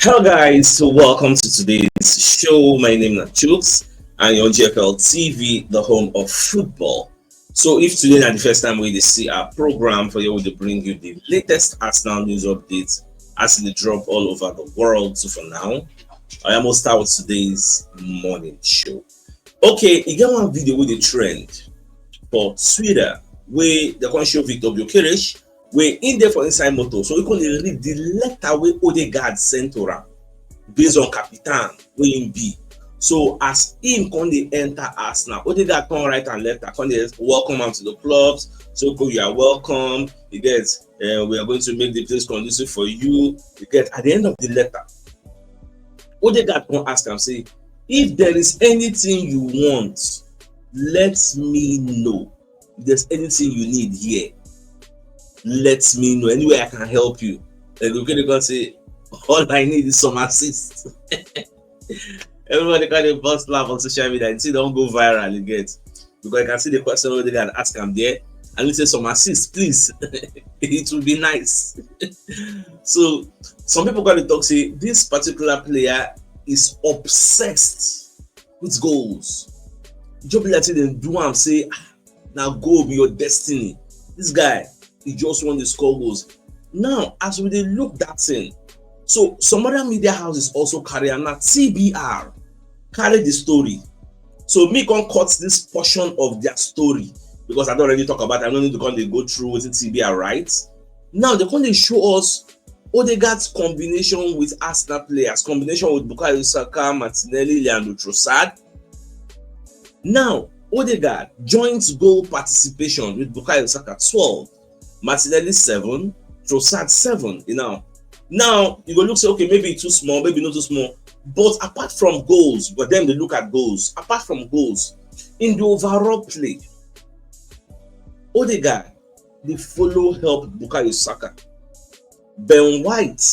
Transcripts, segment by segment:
Hello guys, so welcome to today's show. My name is CHUKS and you're on GFL TV, the home of football. So if today is the first time we see our program for you, we will bring you the latest Arsenal news updates as they drop all over the world. So for now, I almost start with today's morning show. Okay, you get one video with the trend for Twitter where they can show Viktor Gyökeres where in there for inside motor. So you can read the letter where Odegaard sent to him based on Capitan where him be. So as him can they enter Arsenal, Odegaard come right and left, can they welcome him to the clubs. So you are welcome. You get we are going to make the place conducive for you. You get at the end of the letter, Odegaard can ask him, say, if there is anything you want, let me know. If there's anything you need here, let me know. Anyway, I can help you. And you can say, all I need is some assist. Everybody can bust laugh on social media and see don't go viral, you get. Because I can see the question where they can ask him there and you say some assist, please. It will be nice. So some people got to talk, say this particular player is obsessed with goals. Just be like they do and say, now go be your destiny. This guy, he just want to score goals. Now, as we look that thing, so some other media houses also carry and TBR carry the story. So me can cut this portion of their story because I don't already talk about it. I don't need to go through with the TBR, right? Now they can show us Odegaard's combination with Arsenal players, combination with Bukayo Saka, Martinelli, Leandro Trossard. Now Odegaard joint goal participation with Bukayo Saka 12, Martinelli 7, Trossard 7. Now you go look say okay, maybe too small, maybe not too small. But apart from goals, but then they look at goals. Apart from goals, in the overall play, Odegaard they follow help Bukayo Saka. Ben White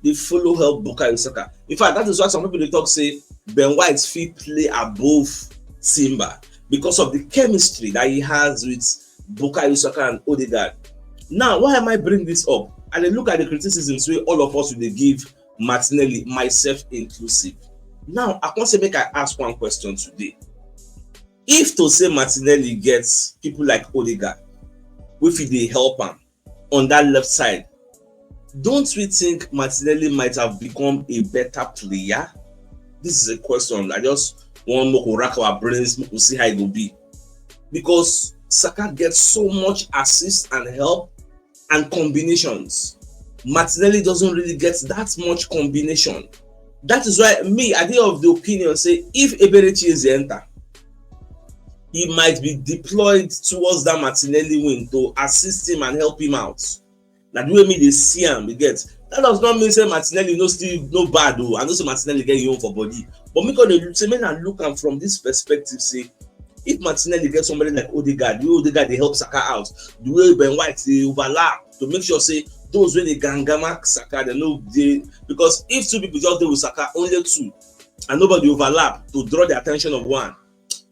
they follow help Bukayo Saka. In fact, that is why some people they talk say Ben White's feet play above Simba because of the chemistry that he has with Bukayo Saka and Odegaard. Now, why am I bringing this up? And then look at the criticisms where all of us will give Martinelli, myself inclusive. Now, I want to make I ask one question today. If to say Martinelli gets people like Odegaard, if they help him on that left side, don't we think Martinelli might have become a better player? This is a question. I just want to rack our brains to see how it will be. Because Saka gets so much assist and help and combinations. Martinelli doesn't really get that much combination. That is why me, I did of the opinion, say if Eberechi is the enter, he might be deployed towards that Martinelli wing to assist him and help him out. Now the way me they see him, you get. That does not mean say Martinelli no bad though. I know say Martinelli get you for body. But me can say men and look and from this perspective, say if Martinelli gets somebody like Odegaard, they help Saka out. The way Ben White they overlap to make sure say those when they gangama Saka, they know they because if two people just deal with Saka, only two, and nobody overlap to draw the attention of one,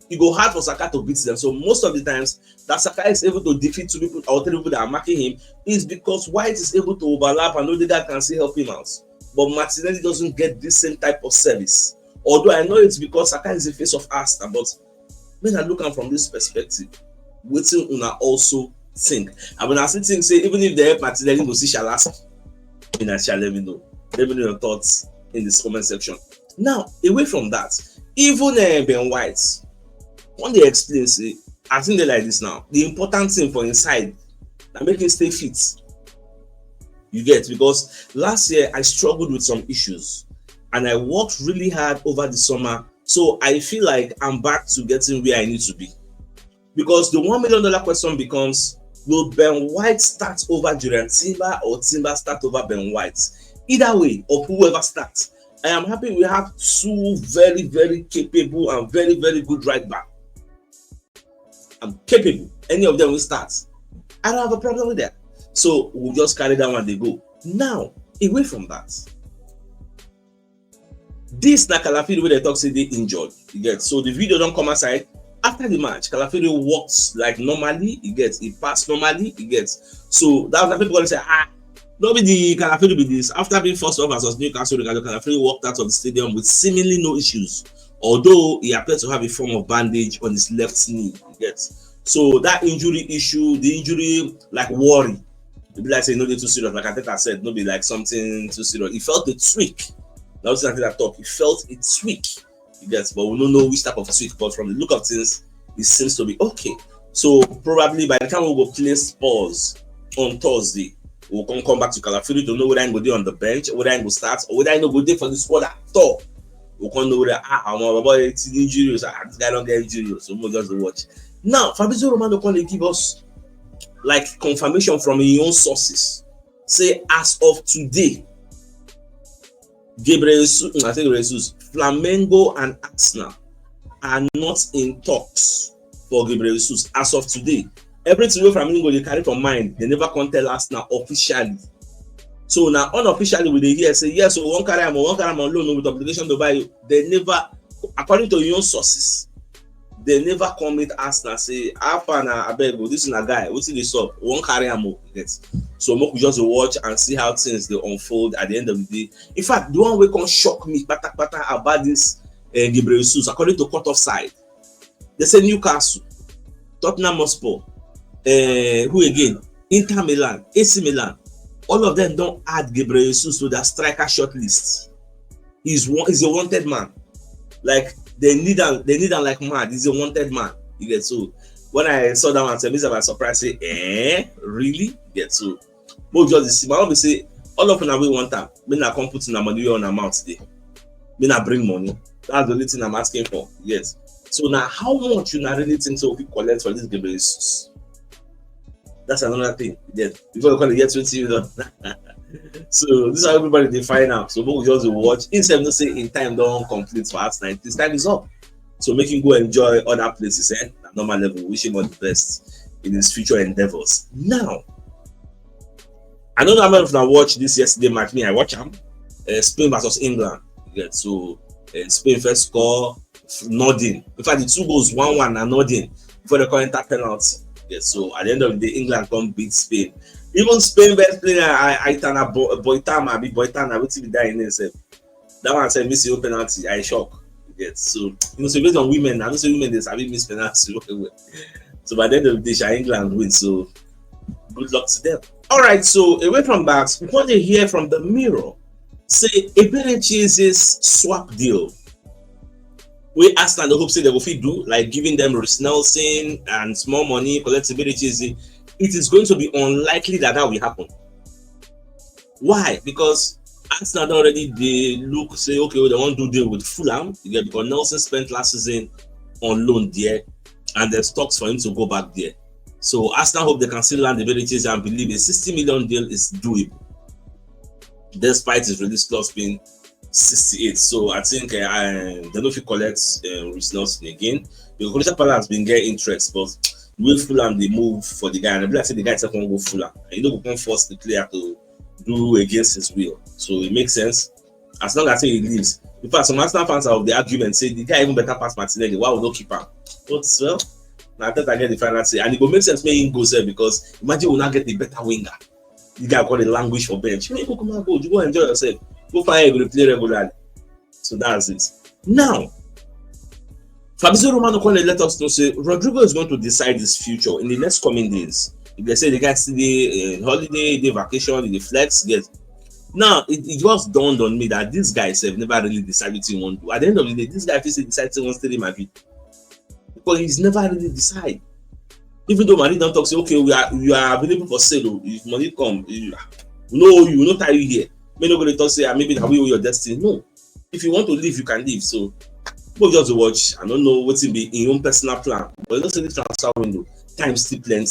it go hard for Saka to beat them. So most of the times that Saka is able to defeat two people or three people that are marking him is because White is able to overlap and Odegaard can still help him out. But Martinelli doesn't get this same type of service. Although I know it's because Saka is the face of Arsenal, but when I look at from this perspective, waiting una also think. And when I still think, say, even if they help Martinelli, go see Shalas, let me know. Let me know your thoughts in this comment section. Now, away from that, even Ben White, when they explain, say, I think they like this now. The important thing for inside, that make it stay fit. You get, because last year I struggled with some issues and I worked really hard over the summer. So I feel like I'm back to getting where I need to be. Because the $1 million question becomes, will Ben White start over Julian Timber or Timber start over Ben White? Either way, or whoever starts. I am happy we have two very, very capable and very, very good right back. I'm capable. Any of them will start. I don't have a problem with that. So we'll just carry that one, they go. Now, away from that, this na Calafiori where they talk say they injured. You get so the video don't come aside after the match. Calafiori walks like normally. He passed normally. He gets so that was people gonna say Nobody the Calafiori with this. After being forced off as Newcastle, Calafiori walked out of the stadium with seemingly no issues, although he appeared to have a form of bandage on his left knee. Yes. So that injury issue, the injury like worry, it be like say no dey too serious. Like Ateta said, no be like something too serious. He felt a tweak. That was Ateta talk. He felt a tweak. Yes, but we don't know which type of tweak. But from the look of things, it seems to be okay. So probably by the time we go play Spurs on Thursday, we'll come back to Calafiori to know whether I go there on the bench, whether I go start, or whether I go there for the squad at all. We'll come know whether I'm about injuries. This guy don't get injuries, so we'll just watch. Now, Fabrizio Romano can give us like confirmation from his own sources. Say as of today, Gabriel Jesus, Flamengo and Arsenal are not in talks for Gabriel Jesus as of today. Everything wey Flamengo they carry from mind, they never can tell Arsenal officially. So now unofficially we dey hear say yes, so one carry am on loan with obligation to buy you. They never, according to your own sources, they never come meet Arsenal say how far na abeg this na guy wetin dey sup, one carry am o. Yes. So make we just watch and see how things dey unfold at the end of the day. In fact, the one wey come shock me pata about this Gabriel Jesus, according to Court of Side, they say Newcastle, Tottenham Hotspur, who again? Inter Milan, AC Milan, all of them don't add Gabriel Jesus to their striker shortlist. He's a wanted man. Like they need him like mad. He's a wanted man. You get. So when I saw that one, I said, I surprised. Say, really? You get. So but just my mom say all of them we want time. Me na come put in money on amount today. Me na bring money. That's the only thing I'm asking for. Yes. So now, how much you really think so we collect for this Gabriel Jesus? That's another thing. Yeah, before you call it get 20 million. So this is how everybody they find out. So we just watch. Instead of say in time don't complete for us 9. This time is up. So make him go enjoy other places at normal level. Wish him all the best in his future endeavors. Now, I know that many of them watch this yesterday match. Me, I watch them. Spain versus England. Yeah, so Spain first score, nothing. In fact, the 2 goals 1-1 and nothing before they call enter penalty. Yeah, so at the end of the day, England come beat Spain. Even Spain best player, Aitana Boitana, which is dying himself. That one said miss your penalty. I shock. Yeah, so so based on women, I don't say women they sabi miss penalty. So by the end of the day, England win. So good luck to them. All right. So away from that, we want to hear from the Mirror. Say Gabriel Jesus swap deal. We asked and the hope say they will fit do like giving them Reece Nelson and small money, collectability. It is going to be unlikely that will happen. Why? Because Arsenal already they look say okay, they want to do deal with Fulham because Nelson spent last season on loan there, and there's talks for him to go back there. So Arsenal hope they can still land the abilities and believe a 60 million deal is doable, despite his release clause being 68. So I think they don't know if he collects Reece Nelson again. The Crystal Palace has been getting interest, but with Fulham they move for the guy, and I say the guy is not going to go Fulham. And you don't go force the player to do against his will. So it makes sense as long as he leaves. In fact, some Arsenal fans are of the argument say the guy even better pass Martinelli. Why would not keep him? But well, now that I get the final say, and it will make sense when he goes there because imagine we'll not get the better winger. The guy got the language for bench. You go you go enjoy yourself. Go find a play regularly. So that's it. Now, Fabrizio Romano let us know say Rodrigo is going to decide his future in the next coming days. If they say the guy still in holiday, the vacation, in the flex, get. Now it just dawned on me that this guy have never really decided what he want to do. At the end of the day, this guy decides he wants to stay in Madrid because he's never really decided. Even though Madrid don't talk, say okay, we are available for sale. If money come, we will not tie you here. May not going to talk say maybe that we owe your destiny. No, if you want to leave, you can leave. So people just watch. I don't know what will be in your own personal plan, but you don't say the transfer window. Time still plenty.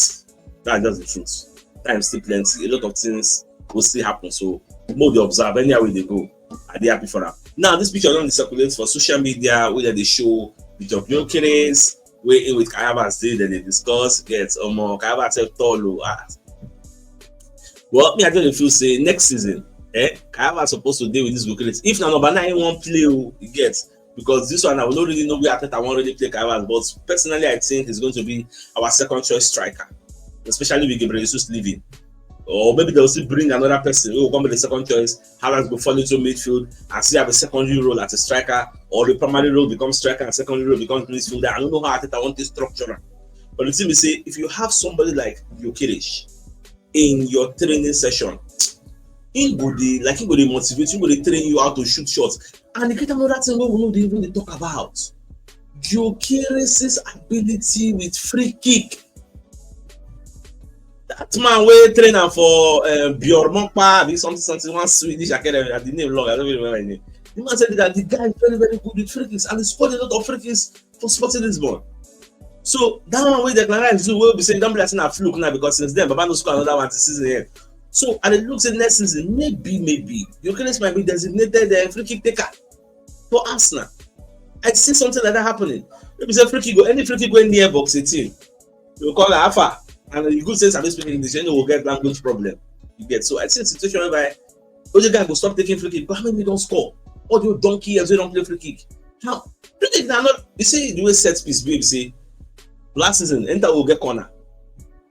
That's just the truth. Time still plenty. A lot of things will still happen. So more they observe anywhere they go. Are they happy for that? Now this picture don't circulate for social media where they show Viktor Gyökeres, where in with Kayaba say that they discuss get more Kayaba self tall. Well, me I just feel say next season, Kayaba supposed to deal with this Gyökeres. If now number 9 won't play, you get. Because this one I will not really know where I won't really play Kayaba, but personally I think he's going to be our second choice striker, especially with Gabriel Jesus leaving. Or maybe they'll still bring another person who will come with the second choice. Haaland will fall into midfield and still have a secondary role as a striker, or the primary role becomes striker and secondary role becomes midfielder. I don't know how I want this structure. But the thing is, say, if you have somebody like Gyökeres in your training session, he go dey motivate, he go dey train you how to shoot shots. And get another thing we will not even talk about. Gyökeres' ability with free kick. That man wey train am for Bjormokpa, something one Swedish academy, the name long, I don't even remember the name. The man said that the guy is very, very good with free kicks, and he scored a lot of free kicks for Sporting Lisbon. So that one wey Declan Rice do, will be saying don't be like a fluke now, because since then Baba no score another one this season here. So and it looks like next season maybe Gyökeres might be designated free kick taker for Arsenal. I see something like that happening. Maybe say free kick go, any free kick going near box 18, you call it Alpha, and you could say somebody speaking English, and you will get language problem. You get. So I see a situation whereby other guy will stop taking free kick, but how many don't score? All the donkey as we don't play free kick. Now free kick are not. You see the way set piece be. You see last season Enter will get corner.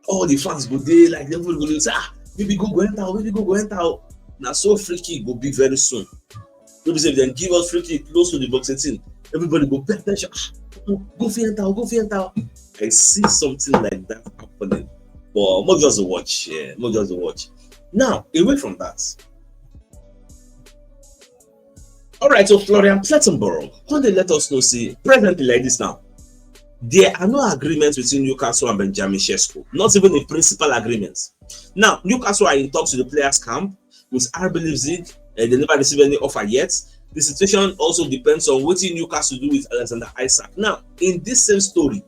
All the fans go there like they will say maybe go enter. Now so free kick will be very soon. Maybe say then give us free kick close to the box 18. Everybody go pay attention. Go for enter. I see something like that happening. But more just a watch. Yeah, more just a watch. Now, away from that. Alright, so Florian Plettenberg, when they let us know, see, presently like this now, there are no agreements between Newcastle and Benjamin Sesko. Not even a principal agreement. Now, Newcastle are in talks with the players' camp with RB Leipzig. They never received any offer yet. The situation also depends on what Newcastle do with Alexander Isak. Now, in this same story,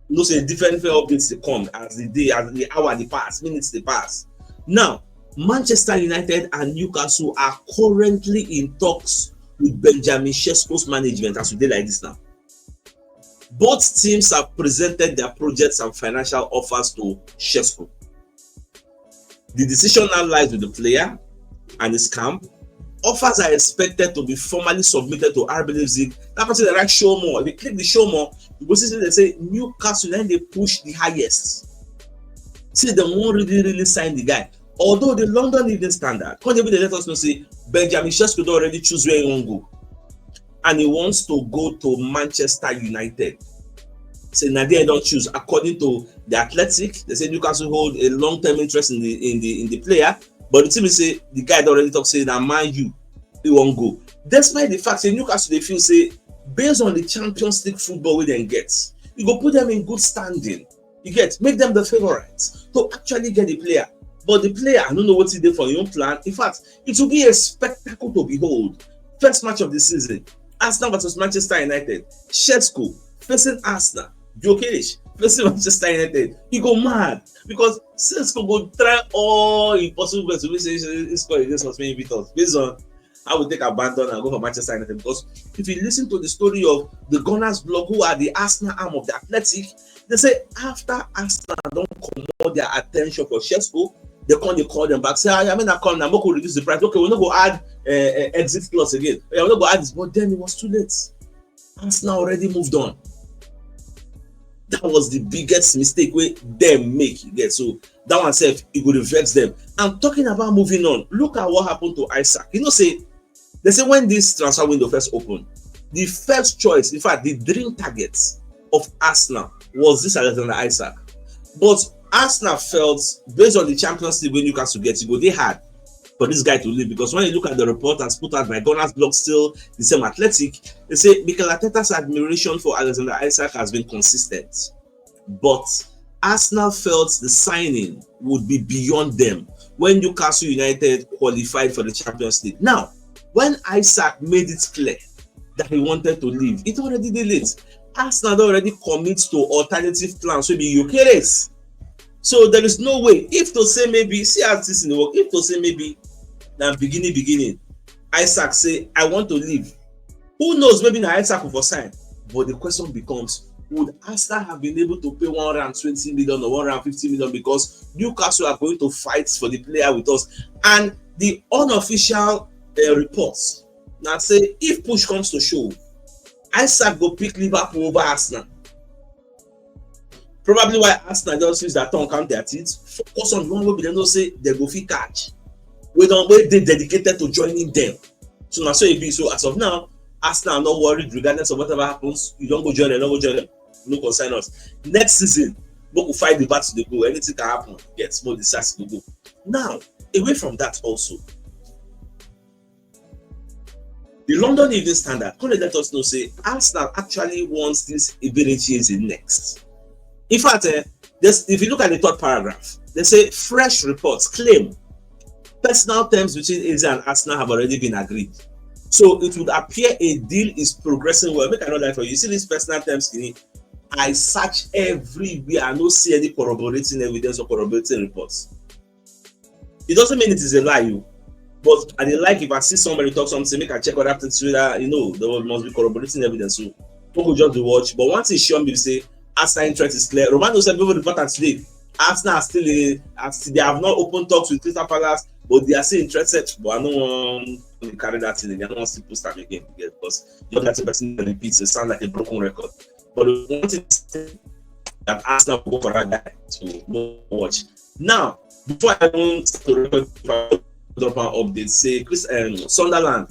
you know, say different updates they come as the day, as the hour they pass, minutes they pass. Now, Manchester United and Newcastle are currently in talks with Benjamin Sesko's management as we did like this now. Both teams have presented their projects and financial offers to Sesko. The decision now lies with the player and his camp. Offers are expected to be formally submitted to RB Leipzig. That person they write show more. If you click the show more, you go see they say Newcastle, then they push the highest. See, they won't really sign the guy. Although the London Evening Standard, when they let us know, say Benjamin Sesko already choose where he won't go, and he wants to go to Manchester United. Say Nadia don't choose. According to the Athletic, they say Newcastle hold a long-term interest in the player. But the team is say the guy already talk say that Man U he won't go. Despite the fact say Newcastle they feel say based on the Champions League football we then get, you go put them in good standing. You get make them the favorites to actually get the player. But the player I don't know what he did for your own plan. In fact, it will be a spectacle to behold. First match of the season, Arsenal versus Manchester United. Sesko facing Arsenal. Gyökeres facing Manchester United. He go mad because Sesko go try all impossible ways to say he score against us many beaters based on how we take abandon and go for Manchester United. Because if you listen to the story of the Gunners blog, who are the Arsenal arm of the Athletic, they say after Arsenal don't command their attention for Sesko, they call them back. Say, I mean, I call now, we reduce the price. Okay, we're not going to add exit clause again. We're not going to add this, but then it was too late. Arsenal already moved on. That was the biggest mistake we them make. Yeah, so that one self it would vex them. And talking about moving on, look at what happened to Isak. You know, they say when this transfer window first opened, the first choice, in fact, the dream target of Arsenal was this Alexander Isak. But Arsenal felt, based on the Champions League when Newcastle get to go, they had for this guy to leave. Because when you look at the report as put out by Gunners blog, still the same Athletic, they say Mikel Arteta's admiration for Alexander Isak has been consistent. But Arsenal felt the signing would be beyond them when Newcastle United qualified for the Champions League. Now, when Isak made it clear that he wanted to leave, it already did it. Arsenal already commits to alternative plans, so be Gyökeres. So there is no way. If to say maybe, see how this in the work, if to say maybe, now beginning, Isak say, I want to leave. Who knows, maybe now Isak will sign. But the question becomes, would Arsenal have been able to pay 120 million or 150 million because Newcastle are going to fight for the player with us? And the unofficial reports now say, if push comes to shove, Isak go pick Liverpool over Arsenal. Probably why Arsenal just use their tongue count their teeth, focus on one way they don't say they go fit catch. We they dedicated to joining them. So now so it be. So as of now, Arsenal are not worried regardless of whatever happens. You don't go join them, don't go join them. No concern us. Next season, we will fight the battle to go. Anything can happen. Get small disaster to go. Now, away from that also, the London Evening Standard could let us know say Arsenal actually wants this Iberichi next. In fact, if you look at the third paragraph, they say fresh reports claim personal terms between AZ and Arsenal have already been agreed. So it would appear a deal is progressing well. Make I know that for you. You see these personal terms in it, I search everywhere. I don't see any corroborating evidence or corroborating reports. It doesn't mean it is a lie, but I like if I see somebody talk something, make I check what happened to that. There must be corroborating evidence. So people just do watch. But once it's shown me, say Arsenal interest is clear. Romano said people report today. Arsenal are still they have not opened talks with Crystal Palace, but they are still interested. But I don't want to carry that in again. I don't want to post that again because you're that person that repeats. It sounds like a broken record. But the one thing that Arsenal will go for that guy to watch. Now, before I don't start to record, drop an update. Say Sunderland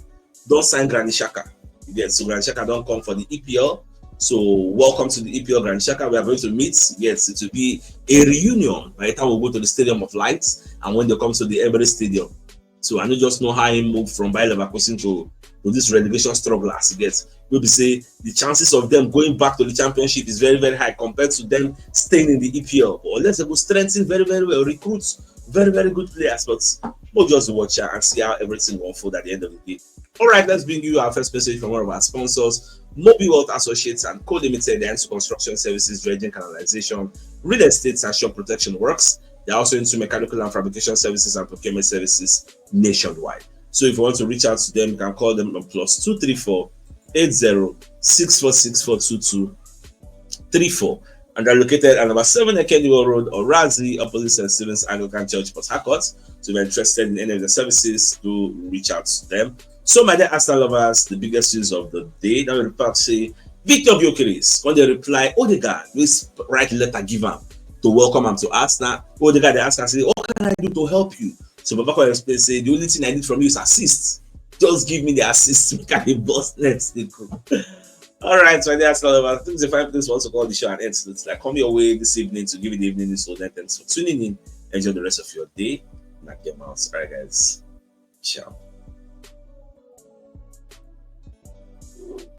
don't sign Granit Xhaka. Yes, so Granit Xhaka don't come for the EPL. So welcome to the EPL Granit Xhaka. We are going to meet. Yes, it will be a reunion by the time we go to the Stadium of Lights and when they come to the Emirates Stadium. So I don't just know how he moved from Bayer Leverkusen to this relegation struggle as he gets. We'll say the chances of them going back to the championship is very, very high compared to them staying in the EPL. But unless they go strengthen very, very well, recruits very, very good players. But we'll just watch and see how everything will unfold at the end of the day. All right, let's bring you our first message from one of our sponsors, Mobi Wealth Associates and Co Limited. They're into construction services, dredging, canalization, real estate, and shop protection works. They're also into mechanical and fabrication services and procurement services nationwide. So if you want to reach out to them, you can call them on +234 80 6464 2234. And they're located at number 7 Ekendiwo Road, Orazi, opposite St. Stephen's Anglican Church, Port Harcourt. So if you're interested in any of the services, do reach out to them. So my dear Arsenal lovers, the biggest news of the day, that will report say Viktor Gyökeres, when they reply, Odegaard, please write letter give him to welcome him to Arsenal. Odegaard, they ask and say, what can I do to help you? So Babako explain say the only thing I need from you is assist. Just give me the assist. We can be boss next. All right, so that's all about things. If I please want to call the show and end, so it's like come your way this evening to give you the evening news. So thanks for tuning in. Enjoy the rest of your day. Knock your mouths. All right, guys. Ciao.